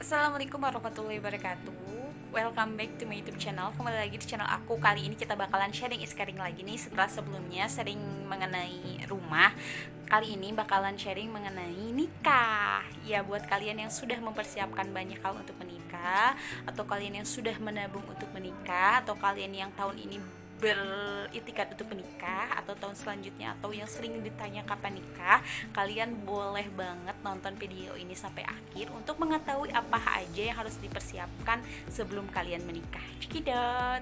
Assalamualaikum warahmatullahi wabarakatuh. Welcome back to my YouTube channel. Kembali lagi di channel aku. Kali ini kita bakalan sharing is caring lagi nih. Setelah sebelumnya sharing mengenai rumah, kali ini bakalan sharing mengenai nikah. Ya, buat kalian yang sudah mempersiapkan banyak hal untuk menikah, atau kalian yang sudah menabung untuk menikah, atau kalian yang tahun ini beritikat untuk menikah, atau tahun selanjutnya, atau yang sering ditanya kapan nikah, kalian boleh banget nonton video ini sampai akhir untuk mengetahui apa aja yang harus dipersiapkan sebelum kalian menikah. Cekidot.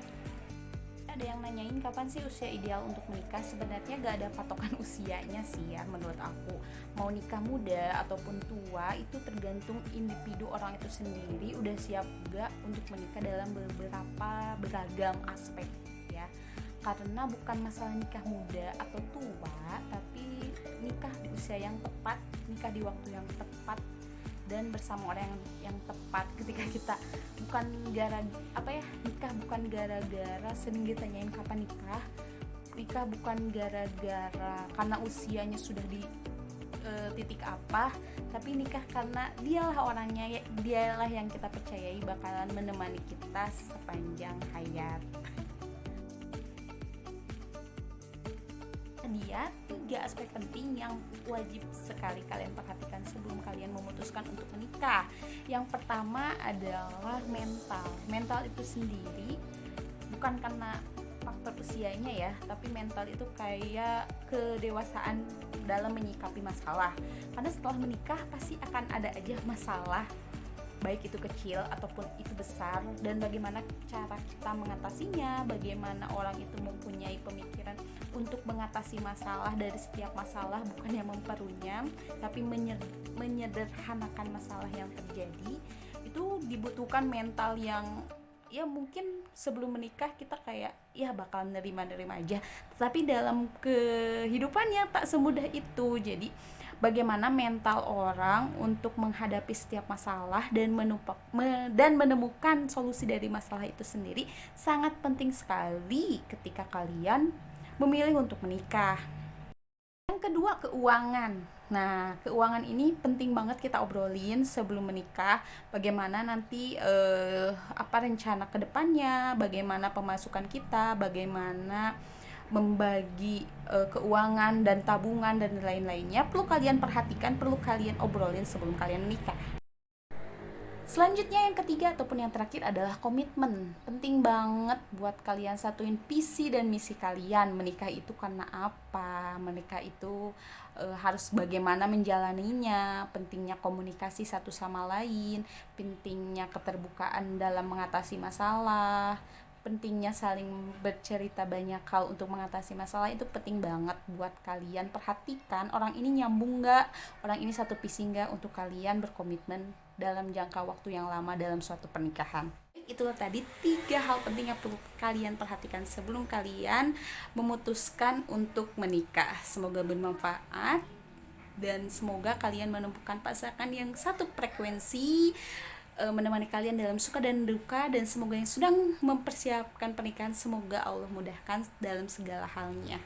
Ada yang nanyain kapan sih usia ideal untuk menikah. Sebenarnya gak ada patokan usianya sih ya, menurut aku. Mau nikah muda ataupun tua itu tergantung individu orang itu sendiri udah siap gak untuk menikah dalam beberapa beragam aspek ya. Karena bukan masalah nikah muda atau tua, tapi nikah di usia yang tepat, nikah di waktu yang tepat, dan bersama orang yang tepat. Ketika kita bukan nikah bukan gara-gara sering ditanyain kapan nikah. Nikah bukan gara-gara karena usianya sudah di titik apa, tapi nikah karena dialah orangnya, dialah yang kita percayai bakalan menemani kita sepanjang hayat. Dia 3 aspek penting yang wajib sekali kalian perhatikan sebelum kalian memutuskan untuk menikah. Yang pertama adalah mental. Mental itu sendiri bukan karena faktor usianya ya, tapi mental itu kayak kedewasaan dalam menyikapi masalah. Karena setelah menikah pasti akan ada aja masalah, baik itu kecil ataupun itu besar, dan bagaimana cara kita mengatasinya, bagaimana orang itu mempunyai pemikiran untuk mengatasi masalah. Dari setiap masalah bukan yang memperunyam, tapi menyederhanakan masalah yang terjadi. Itu dibutuhkan mental yang ya mungkin sebelum menikah kita kayak ya bakal nerima-nerima aja, tapi dalam kehidupannya tak semudah itu. Jadi bagaimana mental orang untuk menghadapi setiap masalah dan menemukan solusi dari masalah itu sendiri sangat penting sekali ketika kalian memilih untuk menikah. Yang kedua, keuangan. Nah, keuangan ini penting banget kita obrolin sebelum menikah. Bagaimana nanti apa rencana kedepannya, bagaimana pemasukan kita, bagaimana membagi keuangan dan tabungan dan lain-lainnya, perlu kalian perhatikan, perlu kalian obrolin sebelum kalian menikah. Selanjutnya yang ketiga ataupun yang terakhir adalah komitmen. Penting banget buat kalian satuin visi dan misi kalian. Menikah itu karena apa? Menikah itu harus bagaimana menjalaninya. Pentingnya komunikasi satu sama lain, pentingnya keterbukaan dalam mengatasi masalah, pentingnya saling bercerita banyak hal untuk mengatasi masalah. Itu penting banget buat kalian perhatikan, orang ini nyambung gak, orang ini satu visi gak untuk kalian berkomitmen dalam jangka waktu yang lama dalam suatu pernikahan. Itulah tadi 3 hal penting yang perlu kalian perhatikan sebelum kalian memutuskan untuk menikah. Semoga bermanfaat dan semoga kalian menemukan pasangan yang satu frekuensi, menemani kalian dalam suka dan duka, dan semoga yang sedang mempersiapkan pernikahan, semoga Allah mudahkan dalam segala halnya.